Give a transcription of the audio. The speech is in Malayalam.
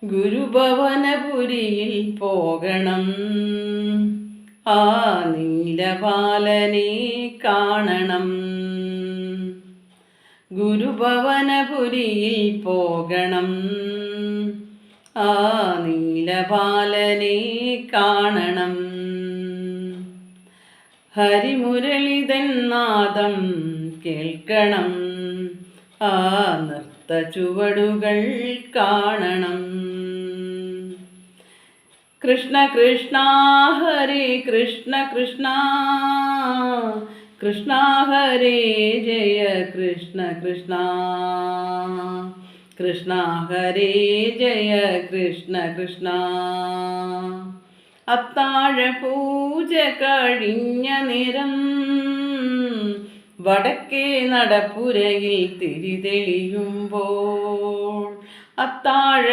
ഗുരുഭവനപുരിയിൽ പോകണം, ആ നീലപാലനെ കാണണം. ഗുരുഭവനപുരിയിൽ പോകണം, ആ നീലപാലനെ കാണണം. ഹരിമുരളിതൻ നാദം കേൾക്കണം, ആ നൃത്ത ചുവടുകൾ കാണണം. കൃഷ്ണ കൃഷ്ണ ഹരേ കൃഷ്ണ കൃഷ്ണ, കൃഷ്ണ ഹരേ ജയ കൃഷ്ണ കൃഷ്ണ, കൃഷ്ണ ഹരേ ജയ കൃഷ്ണ കൃഷ്ണ. അത്താഴ പൂജ കഴിഞ്ഞ നേരം വടക്കേ നടപ്പുരയിൽ തിരി തെളിയുമ്പോൾ, അത്താഴ